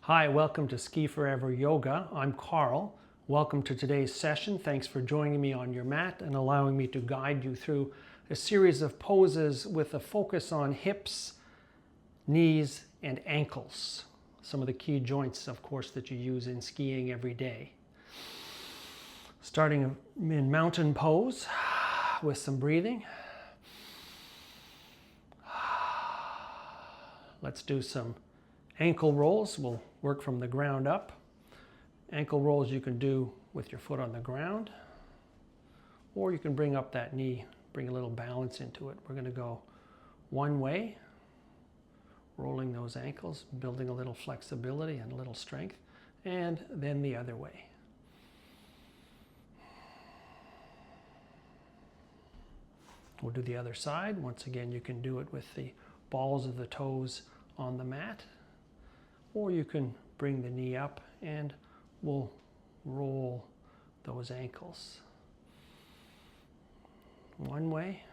Hi, welcome to Ski Forever Yoga. I'm Carl. Welcome to today's session. Thanks for joining me on your mat and allowing me to guide you through a series of poses with a focus on hips, knees, and ankles. Some of the key joints, of course, that you use in skiing every day. Starting in mountain pose with some breathing. Let's do some ankle rolls. We'll work from the ground up. Ankle rolls you can do with your foot on the ground, or you can bring up that knee, bring a little balance into it. We're going to go one way, rolling those ankles, building a little flexibility and a little strength, and then the other way. We'll do the other side. Once again, you can do it with the balls of the toes on the mat, or you can bring the knee up and we'll roll those ankles one way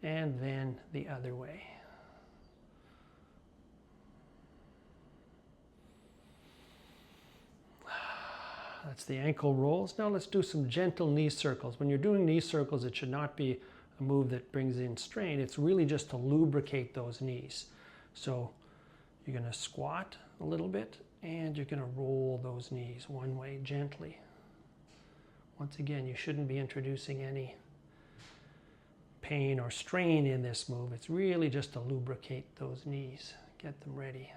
and then the other way. That's the ankle rolls. Now let's do some gentle knee circles. When you're doing knee circles, it should not be a move that brings in strain. It's really just to lubricate those knees. So you're going to squat a little bit and you're going to roll those knees one way gently. Once again, you shouldn't be introducing any pain or strain in this move. It's really just to lubricate those knees, get them ready.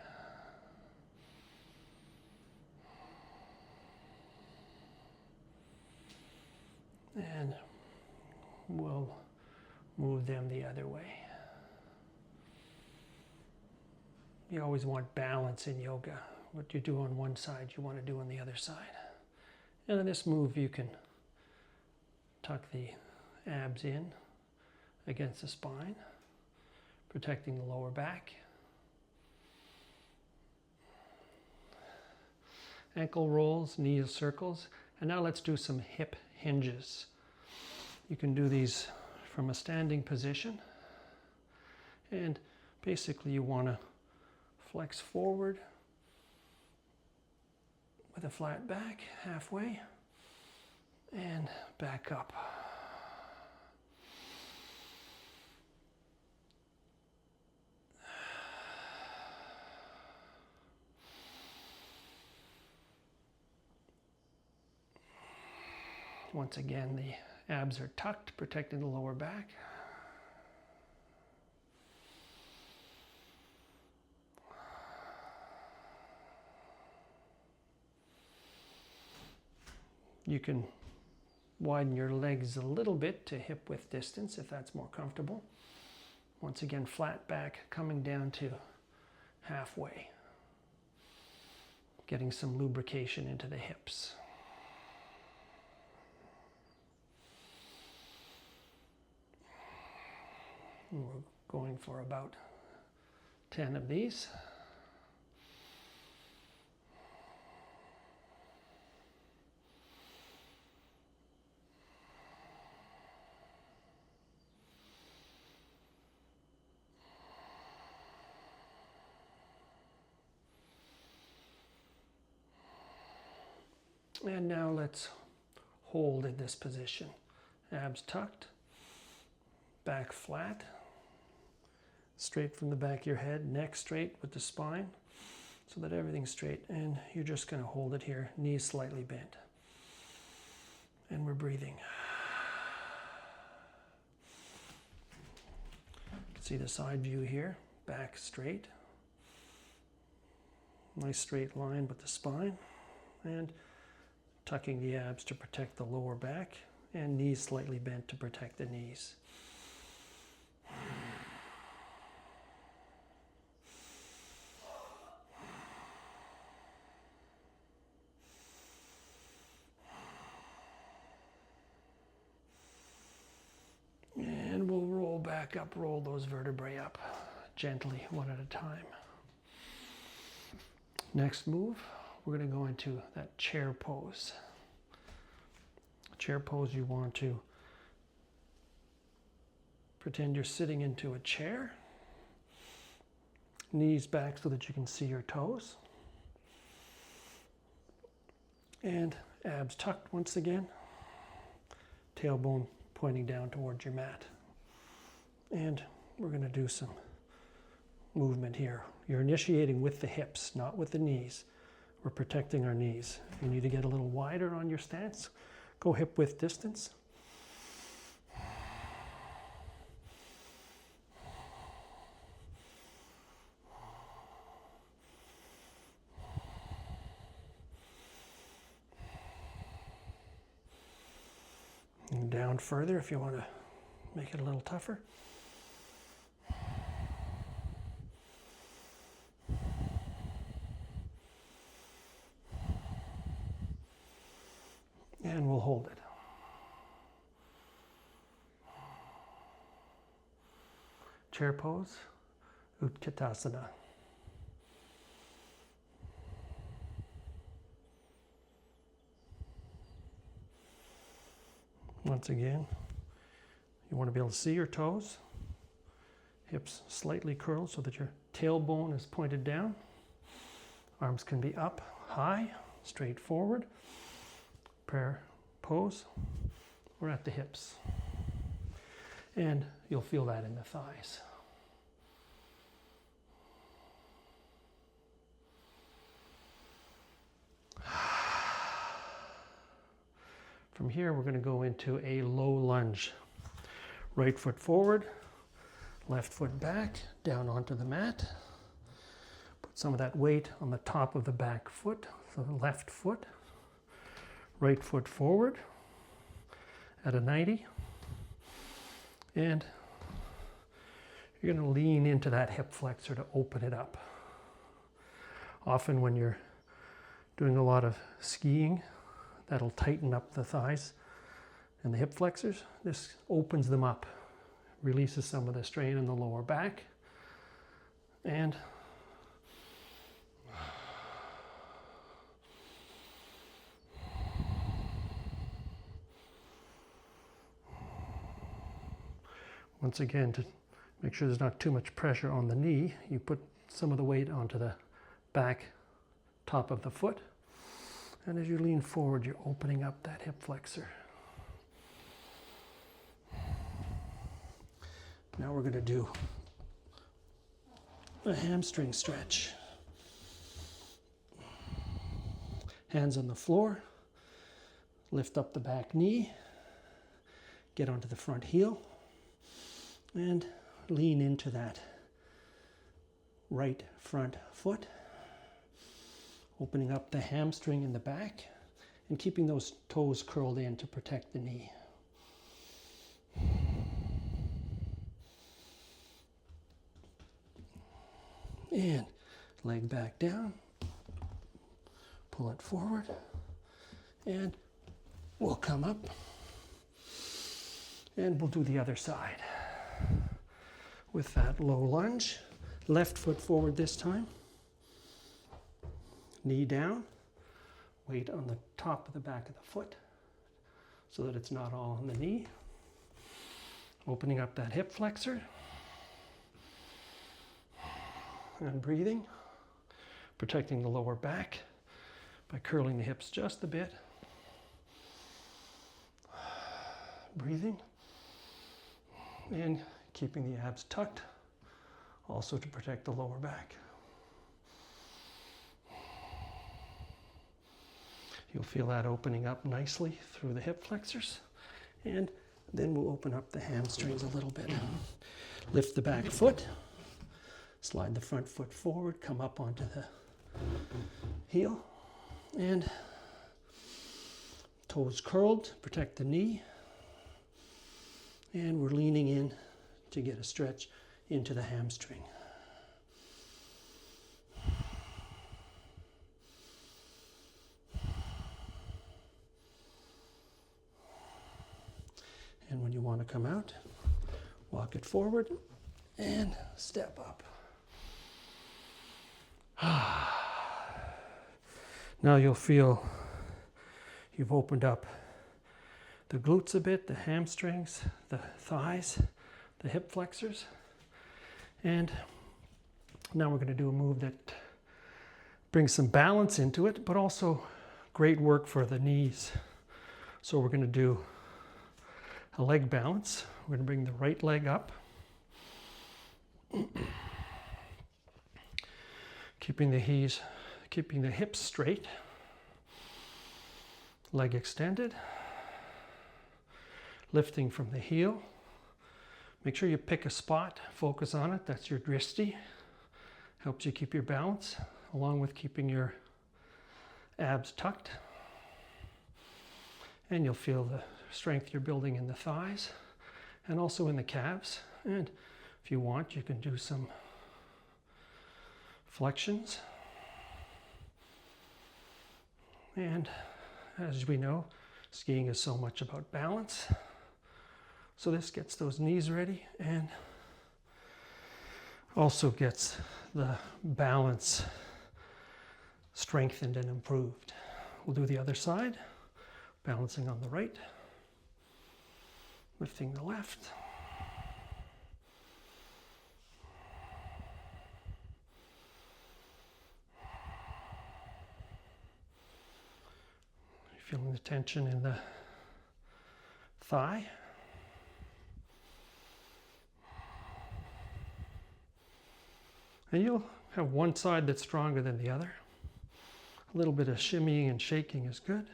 And we'll move them the other way. You always want balance in yoga. What you do on one side, you want to do on the other side. And in this move, you can tuck the abs in against the spine, protecting the lower back. Ankle rolls, knee circles. And now let's do some hip hinges. You can do these from a standing position. And basically you want to flex forward with a flat back halfway and back up. Once again, the abs are tucked, protecting the lower back. You can widen your legs a little bit to hip width distance if that's more comfortable. Once again, flat back coming down to halfway, getting some lubrication into the hips. And we're going for about 10 of these. And now let's hold in this position. Abs tucked, back flat, straight from the back of your head, neck straight with the spine, so that everything's straight. And you're just going to hold it here, knees slightly bent. And we're breathing. You can see the side view here, back straight. Nice straight line with the spine. And tucking the abs to protect the lower back, and knees slightly bent to protect the knees. And we'll roll back up, roll those vertebrae up gently, one at a time. Next move, we're going to go into that chair pose. Chair pose, you want to pretend you're sitting into a chair, knees back so that you can see your toes. And abs tucked once again. Tailbone pointing down towards your mat. And we're going to do some movement here. You're initiating with the hips, not with the knees. We're protecting our knees. If you need to get a little wider on your stance, go hip width distance. And down further if you want to make it a little tougher. And we'll hold it. Chair pose, Utkatasana. Once again, you want to be able to see your toes. Hips slightly curled so that your tailbone is pointed down. Arms can be up, high, straight forward. Prayer pose. We're at the hips. And you'll feel that in the thighs. From here, we're going to go into a low lunge. Right foot forward, left foot back, down onto the mat. Put some of that weight on the top of the back foot, so the left foot. Right foot forward at a 90. And you're going to lean into that hip flexor to open it up. Often when you're doing a lot of skiing, that'll tighten up the thighs and the hip flexors. This opens them up, releases some of the strain in the lower back. And once again, to make sure there's not too much pressure on the knee, you put some of the weight onto the back top of the foot. And as you lean forward, you're opening up that hip flexor. Now we're going to do a hamstring stretch. Hands on the floor. Lift up the back knee. Get onto the front heel. And lean into that right front foot. Opening up the hamstring in the back and keeping those toes curled in to protect the knee. And leg back down. Pull it forward. And we'll come up. And we'll do the other side. With that low lunge. Left foot forward this time. Knee down, weight on the top of the back of the foot so that it's not all on the knee. Opening up that hip flexor and breathing, protecting the lower back by curling the hips just a bit. Breathing and keeping the abs tucked, also to protect the lower back. You'll feel that opening up nicely through the hip flexors. And then we'll open up the hamstrings a little bit. Lift the back foot. Slide the front foot forward. Come up onto the heel. And toes curled. Protect the knee. And we're leaning in to get a stretch into the hamstring. And when you want to come out, walk it forward and step up. Now you'll feel you've opened up the glutes a bit, the hamstrings, the thighs, the hip flexors. And now we're going to do a move that brings some balance into it, but also great work for the knees. So we're going to do a leg balance. We're going to bring the right leg up, keeping the hips straight, leg extended, lifting from the heel. Make sure you pick a spot, focus on it. That's your drishti. Helps you keep your balance, along with keeping your abs tucked. And you'll feel the strength you're building in the thighs and also in the calves. And if you want, you can do some flexions. And as we know, skiing is so much about balance. So this gets those knees ready and also gets the balance strengthened and improved. We'll do the other side, balancing on the right, lifting the left. Feeling the tension in the thigh. And you'll have one side that's stronger than the other. A little bit of shimmying and shaking is good.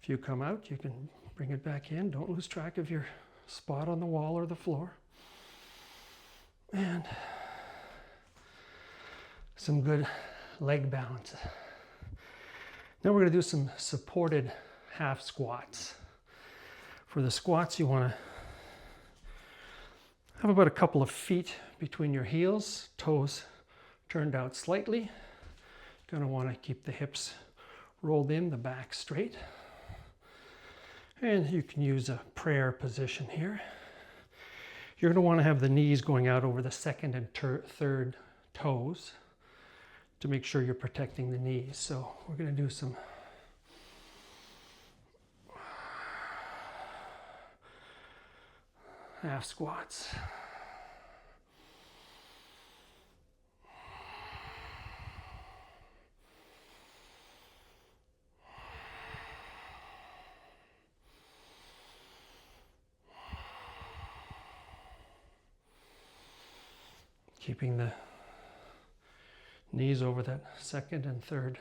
If you come out, you can bring it back in. Don't lose track of your spot on the wall or the floor. And some good leg balance. Now we're going to do some supported half squats. For the squats, you want to have about a couple of feet between your heels, toes turned out slightly. You're going to want to keep the hips rolled in, the back straight. And you can use a prayer position here. You're going to want to have the knees going out over the second and third toes to make sure you're protecting the knees. So we're going to do some half squats. Keeping the knees over that second and third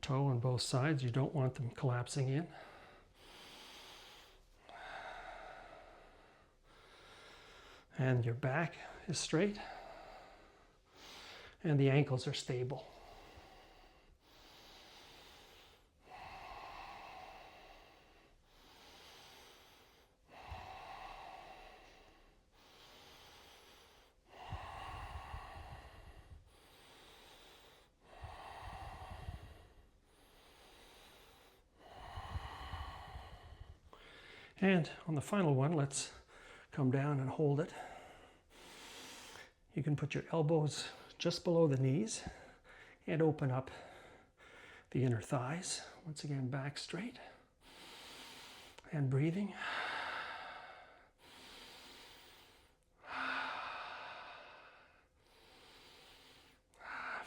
toe on both sides. You don't want them collapsing in. And your back is straight. And the ankles are stable. And on the final one, let's come down and hold it. You can put your elbows just below the knees and open up the inner thighs. Once again, back straight and breathing.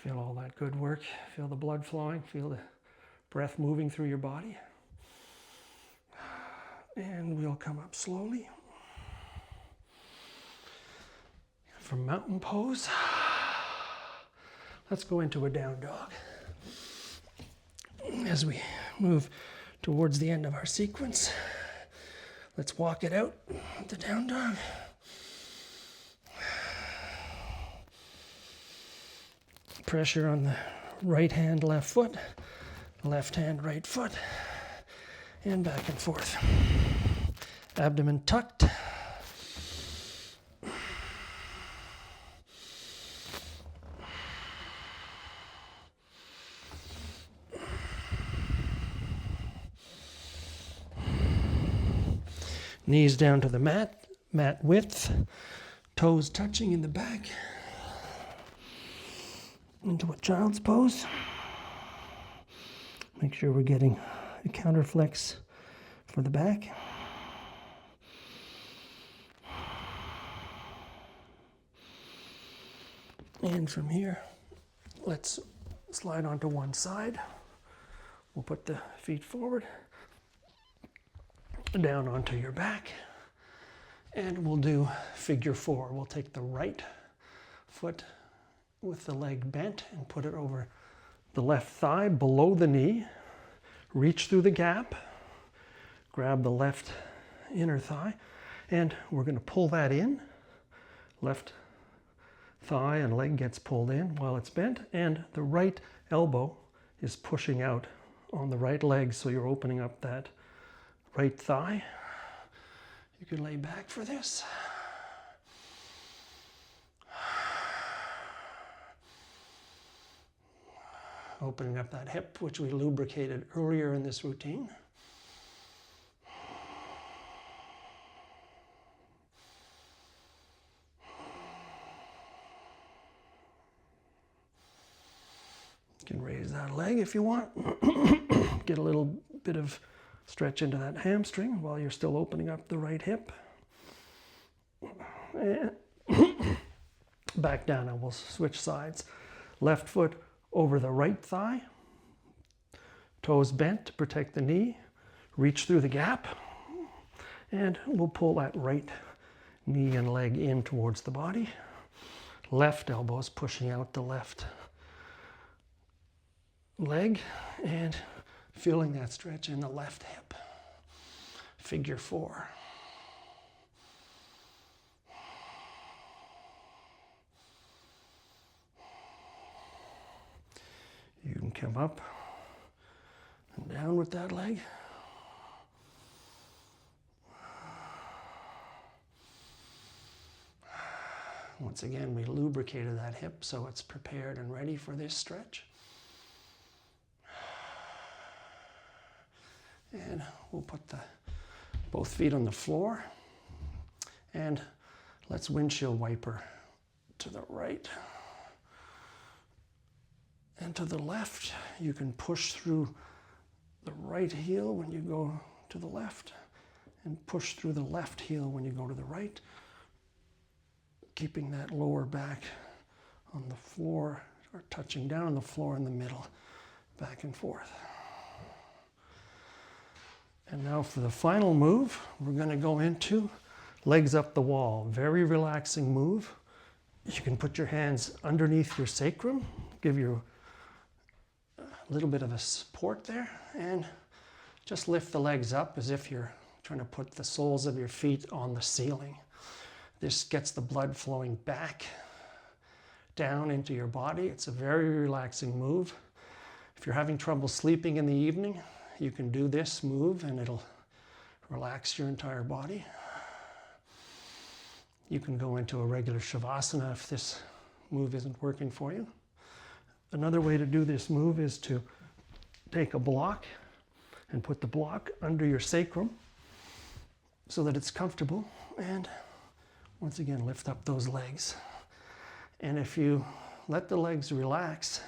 Feel all that good work. Feel the blood flowing. Feel the breath moving through your body. And we'll come up slowly. From mountain pose, let's go into a down dog. As we move towards the end of our sequence, let's walk it out with the down dog. Pressure on the right hand, left foot, left hand, right foot, and back and forth. Abdomen tucked. Knees down to the mat, mat width, toes touching in the back. Into a child's pose. Make sure we're getting a counter flex for the back. And from here, let's slide onto one side. We'll put the feet forward, down onto your back, and we'll do figure 4. We'll take the right foot with the leg bent and put it over the left thigh below the knee. Reach through the gap, grab the left inner thigh, and we're going to pull that in. Left thigh and leg gets pulled in while it's bent, and the right elbow is pushing out on the right leg, so you're opening up that right thigh. You can lay back for this. Opening up that hip, which we lubricated earlier in this routine. You can raise that leg if you want. Get a little bit of stretch into that hamstring while you're still opening up the right hip. And back down, and we'll switch sides. Left foot over the right thigh. Toes bent to protect the knee. Reach through the gap. And we'll pull that right knee and leg in towards the body. Left elbow is pushing out the left leg and feeling that stretch in the left hip. Figure 4. You can come up and down with that leg. Once again, we lubricated that hip so it's prepared and ready for this stretch. And we'll put both feet on the floor, and let's windshield wiper to the right and to the left. You can push through the right heel when you go to the left and push through the left heel when you go to the right, keeping that lower back on the floor or touching down on the floor in the middle, back and forth. And now for the final move, we're going to go into legs up the wall. Very relaxing move. You can put your hands underneath your sacrum, give you a little bit of a support there, and just lift the legs up as if you're trying to put the soles of your feet on the ceiling. This gets the blood flowing back down into your body. It's a very relaxing move. If you're having trouble sleeping in the evening, you can do this move and it'll relax your entire body. You can go into a regular Shavasana if this move isn't working for you. Another way to do this move is to take a block and put the block under your sacrum so that it's comfortable, and once again lift up those legs. And if you let the legs relax,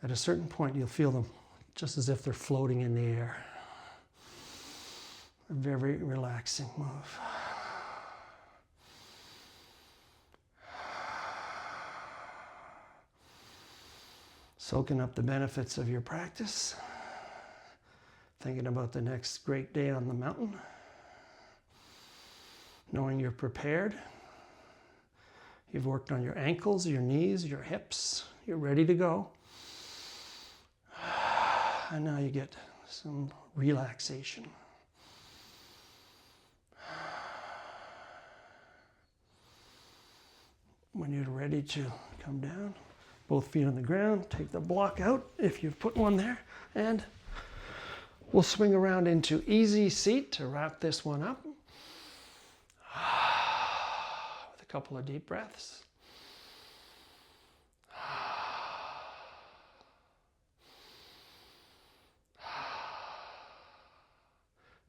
at a certain point you'll feel them just as if they're floating in the air. A very relaxing move. Soaking up the benefits of your practice. Thinking about the next great day on the mountain. Knowing you're prepared. You've worked on your ankles, your knees, your hips. You're ready to go. And now you get some relaxation. When you're ready to come down, both feet on the ground, take the block out if you've put one there, and we'll swing around into easy seat to wrap this one up. With a couple of deep breaths.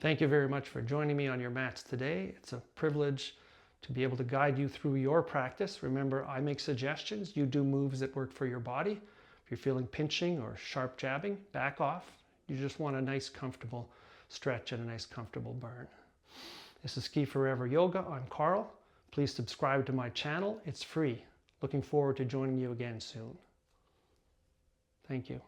Thank you very much for joining me on your mats today. It's a privilege to be able to guide you through your practice. Remember, I make suggestions. You do moves that work for your body. If you're feeling pinching or sharp jabbing, back off. You just want a nice, comfortable stretch and a nice, comfortable burn. This is Ski Forever Yoga. I'm Carl. Please subscribe to my channel. It's free. Looking forward to joining you again soon. Thank you.